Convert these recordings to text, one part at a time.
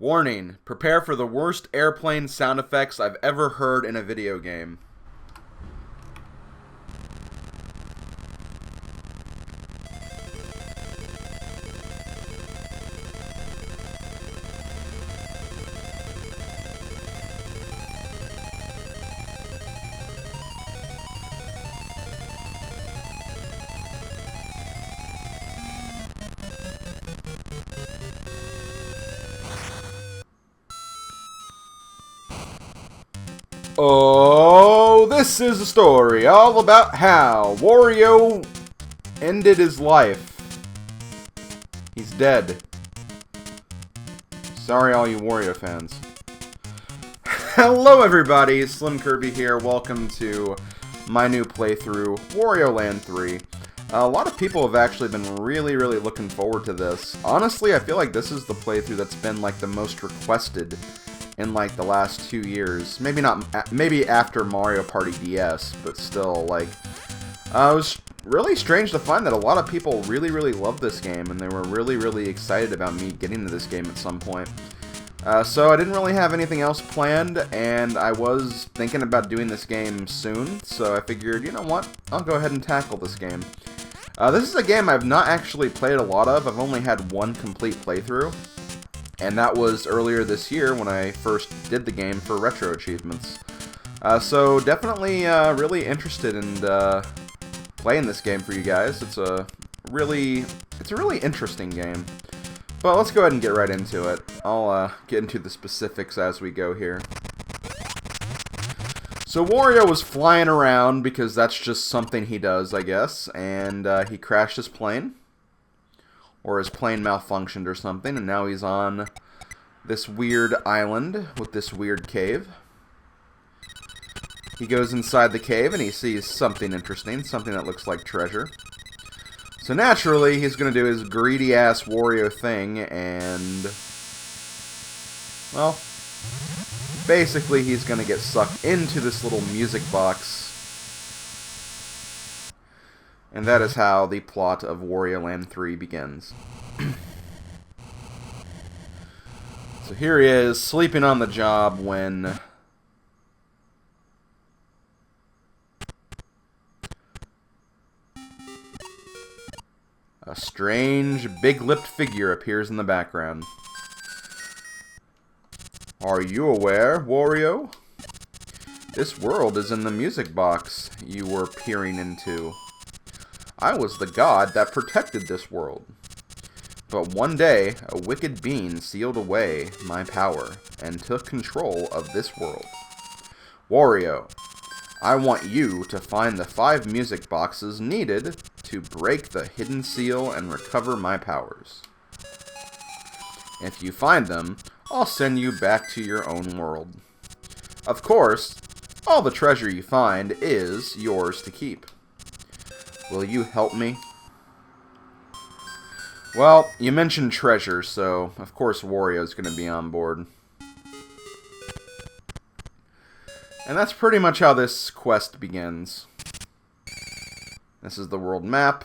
Warning, prepare for the worst airplane sound effects I've ever heard in a video game. Oh, this is a story all about how Wario ended his life. He's dead. Sorry, all you Wario fans. Hello, everybody. SlimKirby here. Welcome to my new playthrough, Wario Land 3. A lot of people have actually been really looking forward to this. Honestly, I feel like this is the playthrough that's been like the most requested in like the last 2 years. Maybe not, maybe after Mario Party DS, but still, like, it was really strange to find that a lot of people really love this game, and they were really excited about me getting to this game at some point. So I didn't really have anything else planned, and I was thinking about doing this game soon, so I figured, you know what, I'll go ahead and tackle this game. This is a game I've not actually played a lot of. I've only had one complete playthrough, and that was earlier this year when I first did the game for Retro Achievements. So definitely really interested in playing this game for you guys. It's a really interesting game. But let's go ahead and get right into it. I'll get into the specifics as we go here. So Wario was flying around because that's just something he does, I guess, and he crashed his plane. Or his plane malfunctioned or something, and now he's on this weird island with this weird cave. He goes inside the cave and he sees something interesting, something that looks like treasure. So naturally, he's going to do his greedy-ass Wario thing, and, well, basically he's going to get sucked into this little music box. And that is how the plot of Wario Land 3 begins. So here he is, sleeping on the job when a strange, big-lipped figure appears in the background. Are you aware, Wario? This world is in the music box you were peering into. I was the god that protected this world. But one day, a wicked being sealed away my power and took control of this world. Wario, I want you to find the 5 music boxes needed to break the hidden seal and recover my powers. If you find them, I'll send you back to your own world. Of course, all the treasure you find is yours to keep. Will you help me? Well, you mentioned treasure, so of course Wario's going to be on board. And that's pretty much how this quest begins. This is the world map,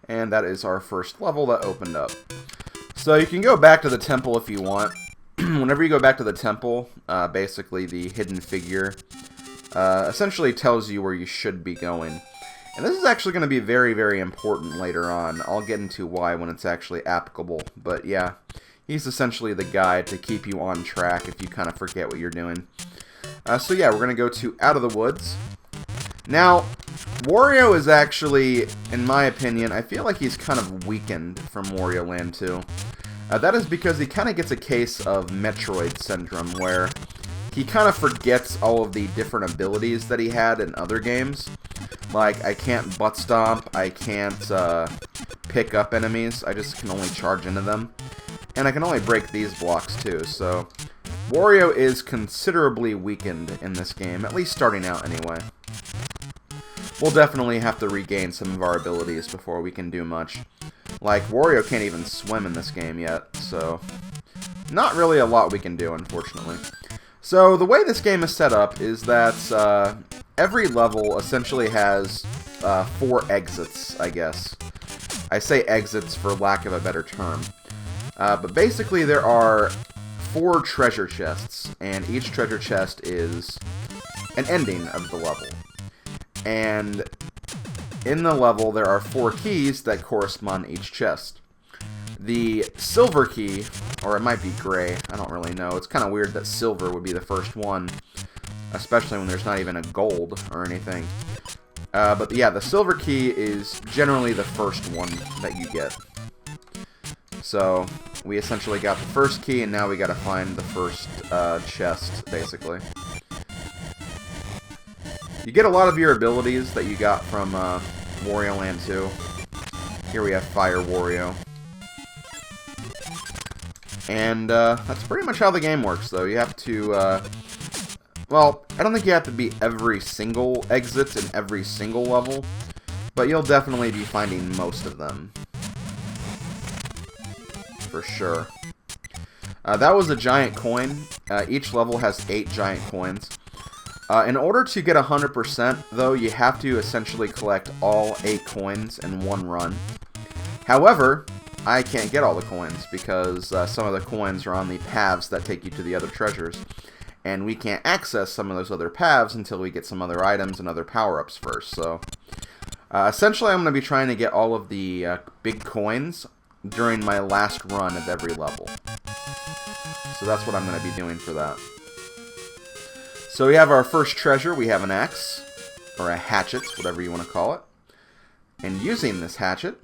and that is our first level that opened up. So you can go back to the temple if you want. Whenever you go back to the temple, basically the hidden figure essentially tells you where you should be going. And this is actually going to be very important later on. I'll get into why when it's actually applicable. But yeah, he's essentially the guide to keep you on track if you kind of forget what you're doing. So yeah, we're going to go to Out of the Woods. Now, Wario is actually, in my opinion, I feel like he's kind of weakened from Wario Land 2. That is because he kind of gets a case of Metroid syndrome, where he kind of forgets all of the different abilities that he had in other games. Like, I can't butt stomp, I can't pick up enemies, I just can only charge into them. And I can only break these blocks too, so Wario is considerably weakened in this game, at least starting out anyway. We'll definitely have to regain some of our abilities before we can do much. Like, Wario can't even swim in this game yet, so not really a lot we can do, unfortunately. So, the way this game is set up is that every level essentially has 4 exits, I guess. I say exits for lack of a better term. But basically there are 4 treasure chests, and each treasure chest is an ending of the level. And in the level there are 4 keys that correspond to each chest. The silver key, or it might be gray, I don't really know. It's kind of weird that silver would be the first one, especially when there's not even a gold or anything. But yeah, the silver key is generally the first one that you get. So we essentially got the first key, and now we got to find the first chest, basically. You get a lot of your abilities that you got from Wario Land 2. Here we have Fire Wario. And that's pretty much how the game works, though. You have to, well, I don't think you have to beat every single exit in every single level, but you'll definitely be finding most of them. For sure. That was a giant coin. Each level has 8 giant coins. In order to get 100%, though, you have to essentially collect all 8 coins in one run. However, I can't get all the coins because some of the coins are on the paths that take you to the other treasures. And we can't access some of those other paths until we get some other items and other power-ups first. So, essentially, I'm going to be trying to get all of the big coins during my last run of every level. So that's what I'm going to be doing for that. So we have our first treasure. We have an axe, or a hatchet, whatever you want to call it. And using this hatchet,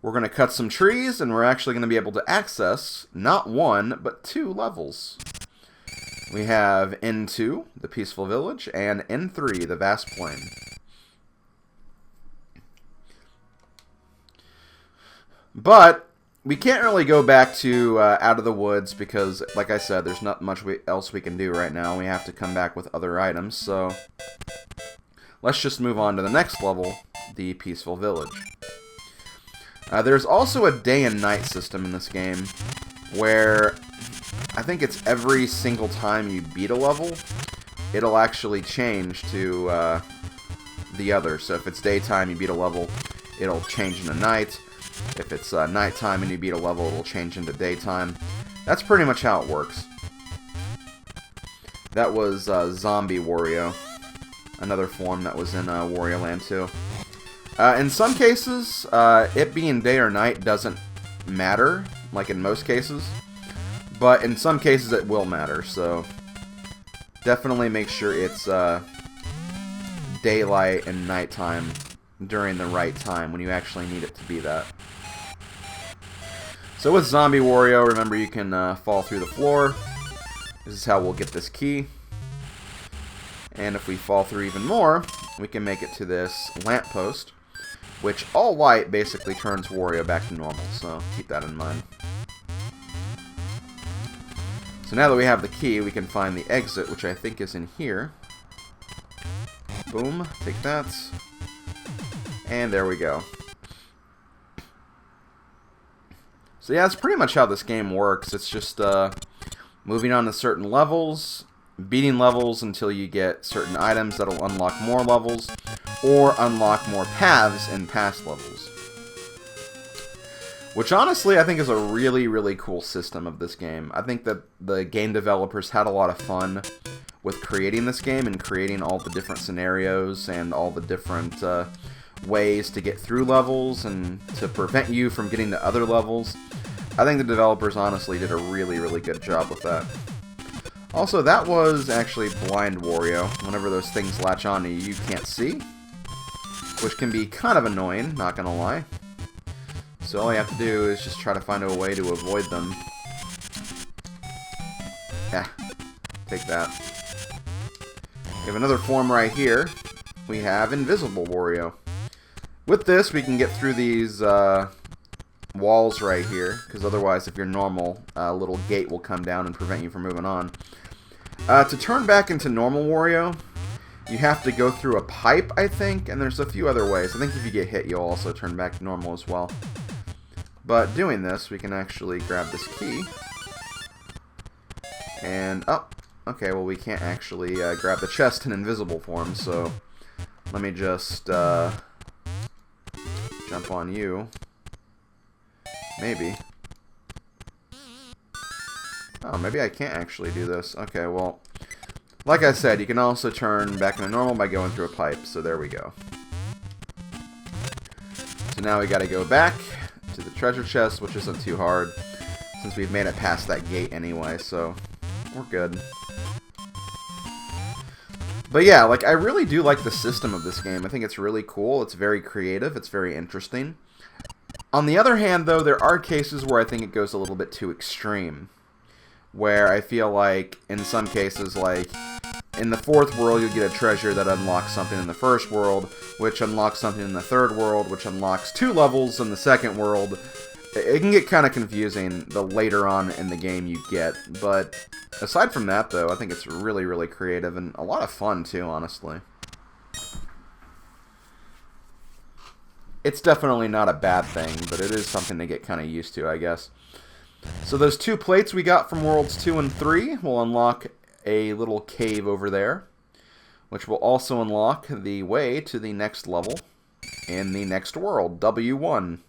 we're going to cut some trees, and we're actually going to be able to access not 1, but 2 levels. We have N2, the Peaceful Village, and N3, the Vast Plain. But we can't really go back to Out of the Woods because, like I said, there's not much else we can do right now. We have to come back with other items, so let's just move on to the next level, the Peaceful Village. There's also a day and night system in this game where I think it's every single time you beat a level, it'll actually change to the other. So if it's daytime, you beat a level, it'll change into night. If it's nighttime and you beat a level, it'll change into daytime. That's pretty much how it works. That was Zombie Wario, another form that was in Wario Land 2. In some cases, it being day or night doesn't matter, like in most cases. But in some cases it will matter, so definitely make sure it's daylight and nighttime during the right time when you actually need it to be that. So with Zombie Wario, remember you can fall through the floor. This is how we'll get this key. And if we fall through even more, we can make it to this lamppost, which all light basically turns Wario back to normal, so keep that in mind. So now that we have the key, we can find the exit, which I think is in here. Boom, take that. And there we go. So yeah, that's pretty much how this game works. It's just moving on to certain levels, beating levels until you get certain items that'll unlock more levels, or unlock more paths in past levels. Which honestly I think is a really, really cool system of this game. I think that the game developers had a lot of fun with creating this game and creating all the different scenarios and all the different ways to get through levels and to prevent you from getting to other levels. I think the developers honestly did a really, really good job with that. Also, that was actually Blind Wario. Whenever those things latch on to you, you can't see, which can be kind of annoying, not gonna lie. So all you have to do is just try to find a way to avoid them. Yeah, take that. We have another form right here. We have Invisible Wario. With this, we can get through these walls right here, because otherwise, if you're normal, a little gate will come down and prevent you from moving on. To turn back into normal Wario, you have to go through a pipe, I think, and there's a few other ways. I think if you get hit, you'll also turn back to normal as well. But doing this, we can actually grab this key. And, oh, okay, well we can't actually grab the chest in invisible form, so let me just jump on you. Maybe. Oh, maybe I can't actually do this. Okay, well, like I said, you can also turn back into normal by going through a pipe, so there we go. So now we gotta go back to the treasure chest, which isn't too hard, since we've made it past that gate anyway, so we're good. But yeah, like, I really do like the system of this game. I think it's really cool. It's very creative. It's very interesting. On the other hand, though, there are cases where I think it goes a little bit too extreme. Where I feel like, in some cases, like, in the fourth world, you get a treasure that unlocks something in the first world, which unlocks something in the third world, which unlocks 2 levels in the second world. It can get kind of confusing the later on in the game you get, but aside from that, though, I think it's really, really creative and a lot of fun, too, honestly. It's definitely not a bad thing, but it is something to get kind of used to, I guess. So those 2 plates we got from Worlds 2 and 3 will unlock a little cave over there, which will also unlock the way to the next level in the next world, W1.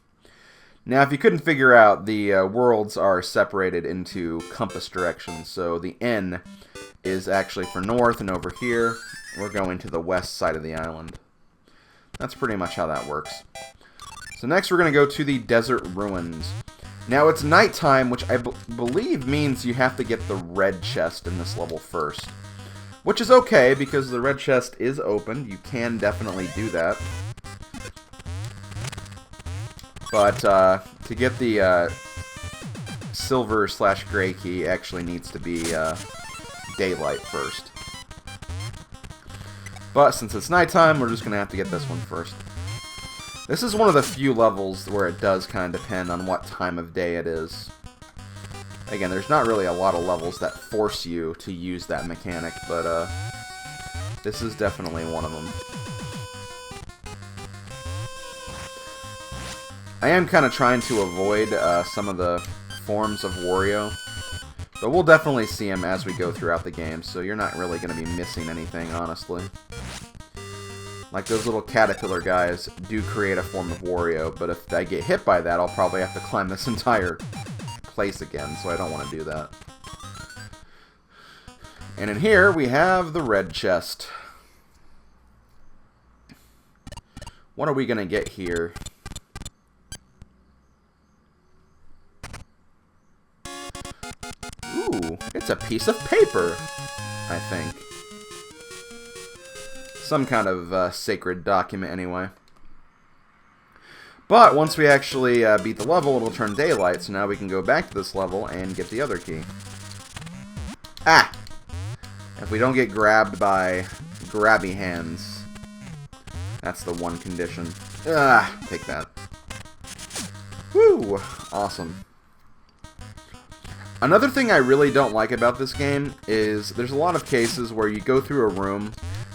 Now, if you couldn't figure out, the worlds are separated into compass directions. So the N is actually for north, and over here, we're going to the west side of the island. That's pretty much how that works. So next, we're going to go to the desert ruins. Now, it's nighttime, which I believe means you have to get the red chest in this level first. Which is okay, because the red chest is open. You can definitely do that. But to get the silver/gray key, actually needs to be daylight first. But since it's nighttime, we're just going to have to get this one first. This is one of the few levels where it does kind of depend on what time of day it is. Again, there's not really a lot of levels that force you to use that mechanic, but this is definitely one of them. I am kind of trying to avoid some of the forms of Wario, but we'll definitely see him as we go throughout the game, so you're not really going to be missing anything, honestly. Like, those little caterpillar guys do create a form of Wario, but if I get hit by that, I'll probably have to climb this entire place again, so I don't want to do that. And in here, we have the red chest. What are we going to get here? Ooh, it's a piece of paper, I think. Some kind of sacred document, anyway. But once we actually beat the level, it'll turn daylight, so now we can go back to this level and get the other key. Ah! If we don't get grabbed by grabby hands, that's the one condition. Ah, take that. Woo! Awesome. Another thing I really don't like about this game is there's a lot of cases where you go through a room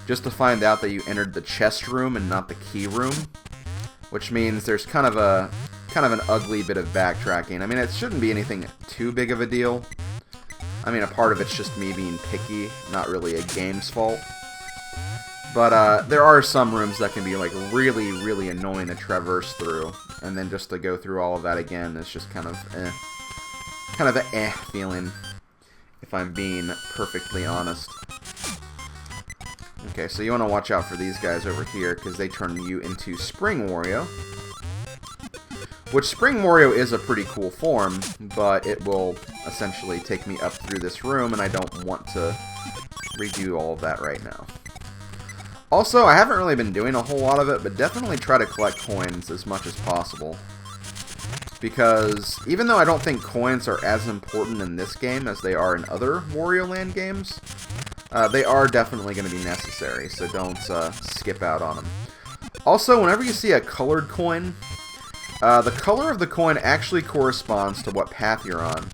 just to find out that you entered the chest room and not the key room, which means there's kind of an ugly bit of backtracking. I mean, it shouldn't be anything too big of a deal. I mean, a part of it's just me being picky, not really a game's fault. But there are some rooms that can be like really, really annoying to traverse through, and then just to go through all of that again is just kind of an feeling, if I'm being perfectly honest. Okay, so you want to watch out for these guys over here, because they turn you into Spring Wario. Which, Spring Wario is a pretty cool form, but it will essentially take me up through this room, and I don't want to redo all of that right now. Also, I haven't really been doing a whole lot of it, but definitely try to collect coins as much as possible. Because even though I don't think coins are as important in this game as they are in other Wario Land games, they are definitely going to be necessary, so don't skip out on them. Also, whenever you see a colored coin, the color of the coin actually corresponds to what path you're on.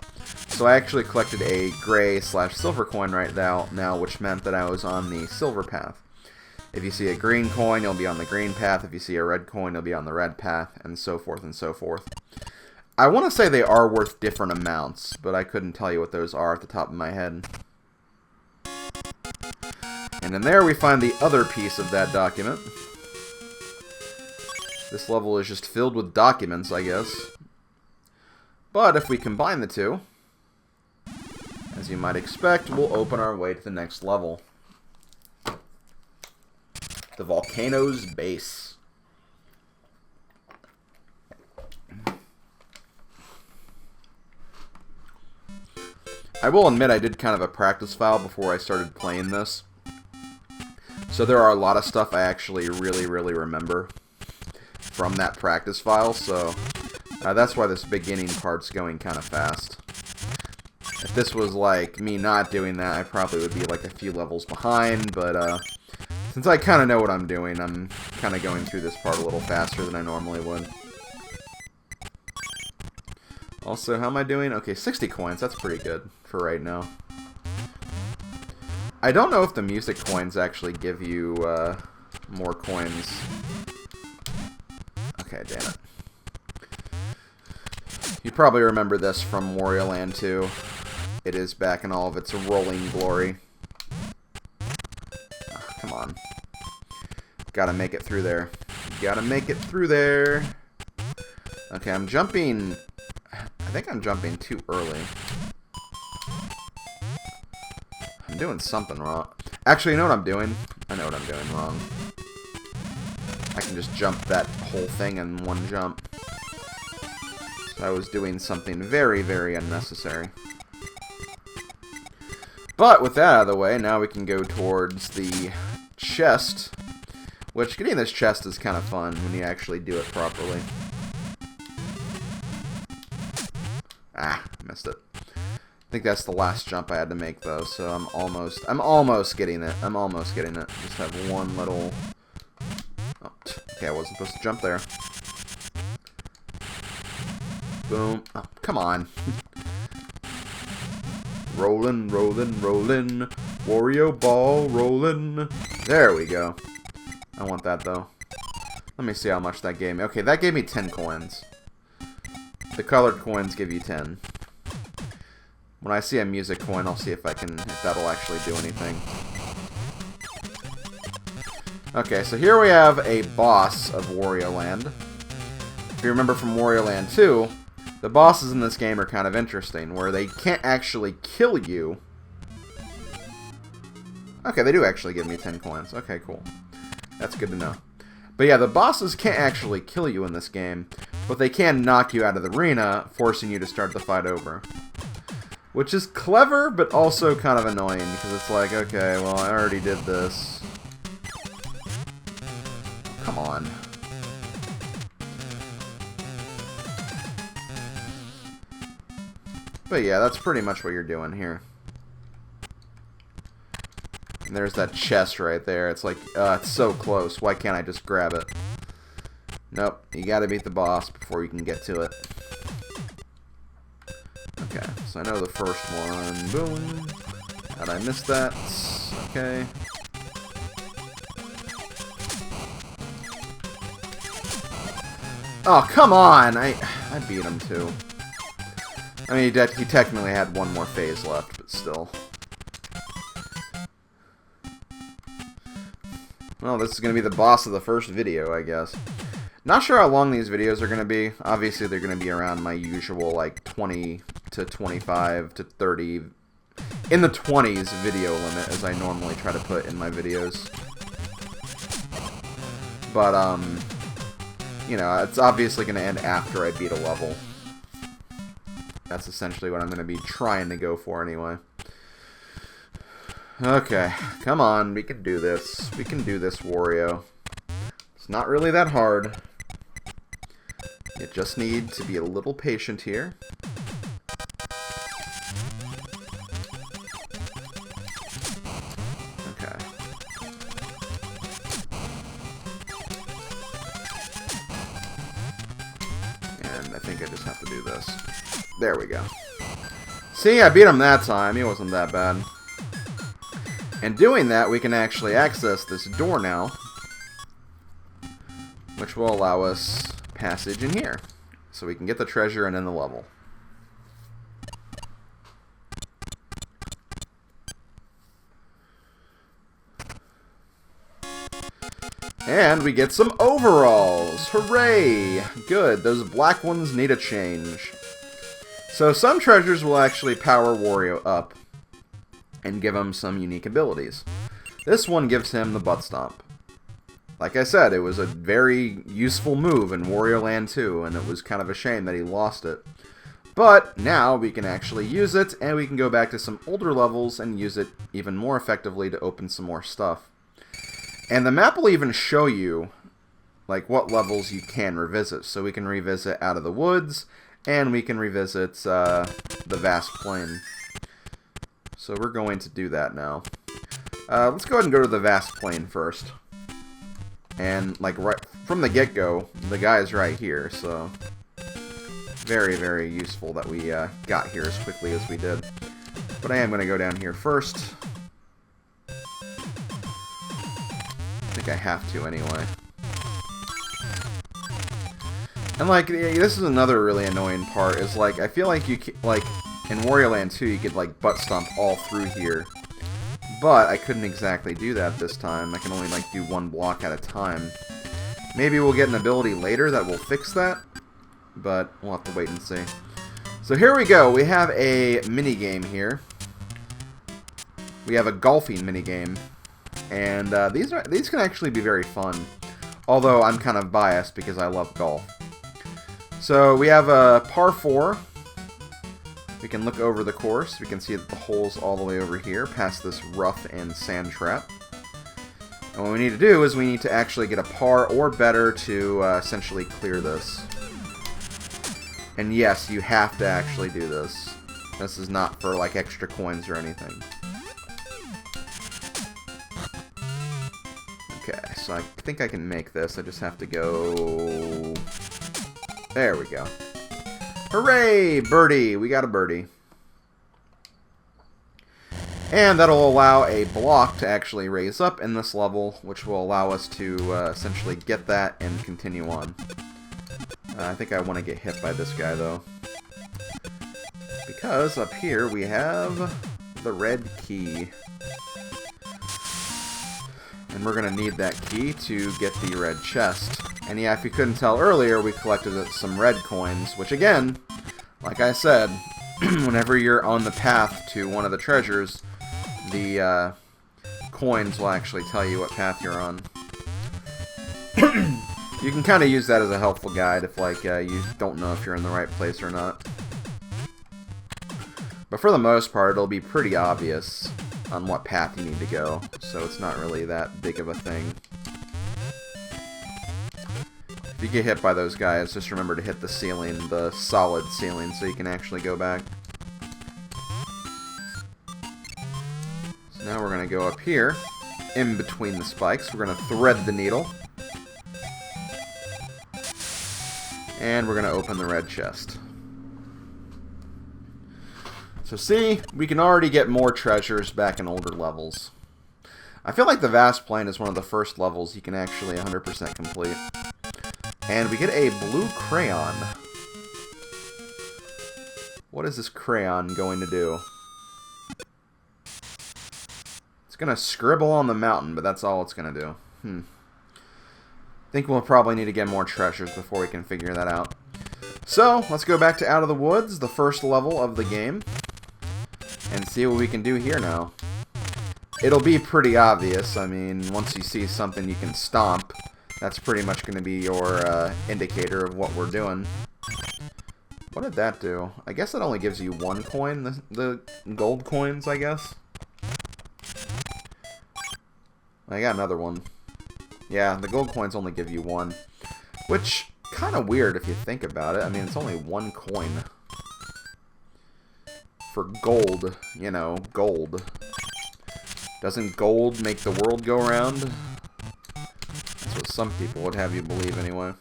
So I actually collected a gray/silver coin right now, which meant that I was on the silver path. If you see a green coin, you'll be on the green path. If you see a red coin, you'll be on the red path, and so forth and so forth. I want to say they are worth different amounts, but I couldn't tell you what those are at the top of my head. And in there we find the other piece of that document. This level is just filled with documents, I guess. But if we combine the two, as you might expect, we'll open our way to the next level. The Volcano's base. I will admit I did kind of a practice file before I started playing this. So there are a lot of stuff I actually really remember from that practice file, so that's why this beginning part's going kind of fast. If this was like me not doing that, I probably would be like a few levels behind, but since I kind of know what I'm doing, I'm kind of going through this part a little faster than I normally would. Also, how am I doing? Okay, 60 coins, that's pretty good for right now. I don't know if the music coins actually give you more coins. Okay, damn it. You probably remember this from Wario Land 2. It is back in all of its rolling glory. Oh, come on. Gotta make it through there. Gotta make it through there. Okay, I'm jumping... I think I'm jumping too early. I'm doing something wrong. Actually, you know what I'm doing? I know what I'm doing wrong. I can just jump that whole thing in one jump. So I was doing something very unnecessary. But with that out of the way, now we can go towards the chest. Which, getting this chest is kind of fun when you actually do it properly. Ah, missed it. I think that's the last jump I had to make though, so I'm almost getting it. I'm almost getting it. Just have one little... Oh, okay, I wasn't supposed to jump there. Boom. Oh, come on. Rollin', rollin', rollin'. Wario ball rollin'. There we go. I want that though. Let me see how much that gave me. Okay, that gave me 10 coins. The colored coins give you 10. When I see a music coin, I'll see if that'll actually do anything. Okay, so here we have a boss of Wario Land. If you remember from Wario Land 2, the bosses in this game are kind of interesting, where they can't actually kill you. Okay, they do actually give me 10 coins. Okay, cool. That's good to know. But yeah, the bosses can't actually kill you in this game, but they can knock you out of the arena, forcing you to start the fight over. Which is clever, but also kind of annoying, because it's like, okay, well, I already did this. Come on. But yeah, that's pretty much what you're doing here. And there's that chest right there. It's like, it's so close. Why can't I just grab it? Nope, you gotta beat the boss before you can get to it. Okay, so I know the first one. Boom. How'd I miss that? Okay. Oh, come on! I beat him too. I mean, he technically had one more phase left, but still. Well, this is going to be the boss of the first video, I guess. Not sure how long these videos are going to be. Obviously, they're going to be around my usual, like, 20 to 25 to 30... in the 20s video limit, as I normally try to put in my videos. But, you know, it's obviously going to end after I beat a level. That's essentially what I'm going to be trying to go for anyway. Okay, come on, we can do this. We can do this, Wario. It's not really that hard. You just need to be a little patient here. Okay. And I think I just have to do this. There we go. See, I beat him that time. He wasn't that bad. And doing that, we can actually access this door now, which will allow us passage in here. So we can get the treasure and end the level. And we get some overalls! Hooray! Good, those black ones need a change. So some treasures will actually power Wario up and give him some unique abilities. This one gives him the butt stomp. Like I said, it was a very useful move in Wario Land 2, and it was kind of a shame that he lost it. But now we can actually use it, and we can go back to some older levels and use it even more effectively to open some more stuff. And the map will even show you like what levels you can revisit. So we can revisit Out of the Woods, and we can revisit the Vast Plain. So we're going to do that now. Let's go ahead and go to the Vast Plain first. And like right from the get-go, the guy's right here, so very, very useful that we got here as quickly as we did. But I am going to go down here first. I think I have to anyway. And like, this is another really annoying part, is like, I feel like like in Wario Land 2 you could like butt stomp all through here. But I couldn't exactly do that this time. I can only like do one block at a time. Maybe we'll get an ability later that will fix that, but we'll have to wait and see. So here we go. We have a mini game here. We have a golfing mini game, and these can actually be very fun. Although I'm kind of biased because I love golf. So we have a par 4. We can look over the course. We can see that the hole's all the way over here, past this rough and sand trap. And what we need to do is we need to actually get a par or better to essentially clear this. And yes, you have to actually do this. This is not for like extra coins or anything. Okay, so I think I can make this. I just have to go... There we go. Hooray! Birdie! We got a birdie. And that'll allow a block to actually raise up in this level, which will allow us to essentially get that and continue on. I think I want to get hit by this guy, though. Because up here we have the red key. And we're going to need that key to get the red chest. And yeah, if you couldn't tell earlier, we collected some red coins, which again, like I said, whenever you're on the path to one of the treasures, the coins will actually tell you what path you're on. You can kind of use that as a helpful guide if like you don't know if you're in the right place or not. But for the most part, it'll be pretty obvious on what path you need to go, so it's not really that big of a thing. If you get hit by those guys, just remember to hit the ceiling, the solid ceiling, so you can actually go back. So now we're going to go up here, in between the spikes. We're going to thread the needle. And we're going to open the red chest. So see, we can already get more treasures back in older levels. I feel like the Vast Plain is one of the first levels you can actually 100% complete. And we get a blue crayon. What is this crayon going to do? It's going to scribble on the mountain, but that's all it's going to do. I think we'll probably need to get more treasures before we can figure that out. So, let's go back to Out of the Woods, the first level of the game, and see what we can do here now. It'll be pretty obvious. I mean, once you see something you can stomp, that's pretty much going to be your indicator of what we're doing. What did that do? I guess it only gives you one coin, the gold coins, I guess. I got another one. Yeah, the gold coins only give you one. Which, kind of weird if you think about it. I mean, it's only one coin. For gold, you know, gold. Doesn't gold make the world go round? That's what some people would have you believe anyway.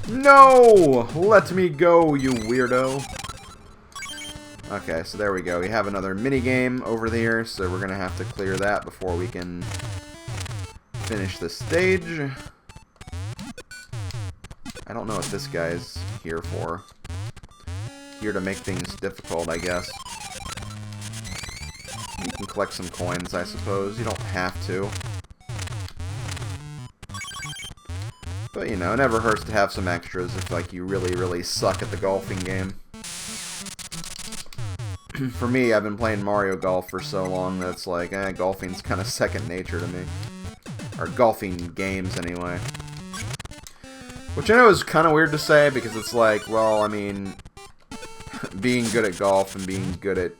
No! Let me go, you weirdo! Okay, so there we go. We have another mini-game over there, so we're gonna have to clear that before we can finish this stage. I don't know what this guy's here for. Here to make things difficult, I guess. You can collect some coins, I suppose. You don't have to. But But, you know, it never hurts to have some extras if, like, you really, really suck at the golfing game. For me, I've been playing Mario Golf for so long that it's like, golfing's kind of second nature to me. Or golfing games, anyway. Which I know is kind of weird to say, because it's like, well, I mean, being good at golf and being good at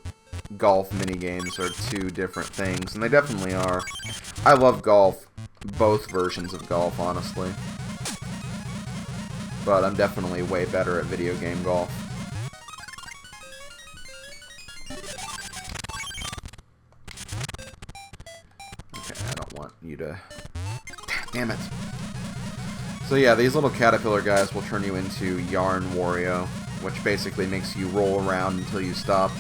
golf minigames are two different things, and they definitely are. I love golf, both versions of golf, honestly. But I'm definitely way better at video game golf. Okay, I don't want you to... Damn it. So yeah, these little caterpillar guys will turn you into Yarn Wario, which basically makes you roll around until you stop.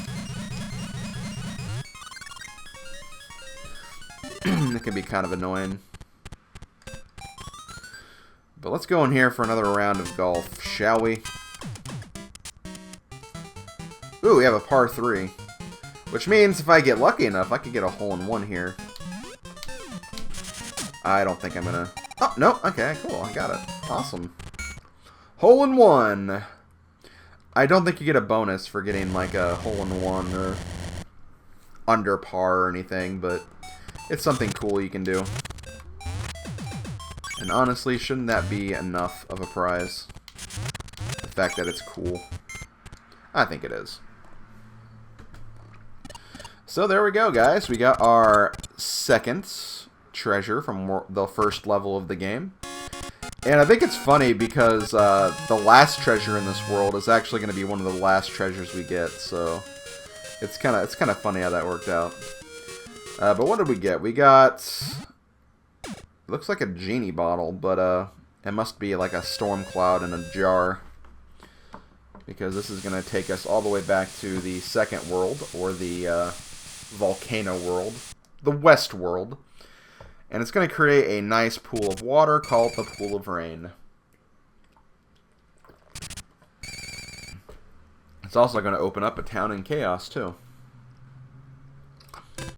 It can be kind of annoying. But let's go in here for another round of golf, shall we? Ooh, we have a par 3. Which means if I get lucky enough, I could get a hole-in-one here. I don't think I'm gonna... Oh, no. Okay, cool. I got it. Awesome. Hole-in-one. I don't think you get a bonus for getting, like, a hole-in-one or under par or anything, but it's something cool you can do. And honestly, shouldn't that be enough of a prize? The fact that it's cool. I think it is. So there we go, guys. We got our second treasure from the first level of the game. And I think it's funny because the last treasure in this world is actually going to be one of the last treasures we get. So it's kind of funny how that worked out. But what did we get? We got... Looks like a genie bottle, but it must be like a storm cloud in a jar. Because this is going to take us all the way back to the second world, or the Volcano world. The West world. And it's going to create a nice pool of water called the Pool of Rain. It's also going to open up a town in chaos, too.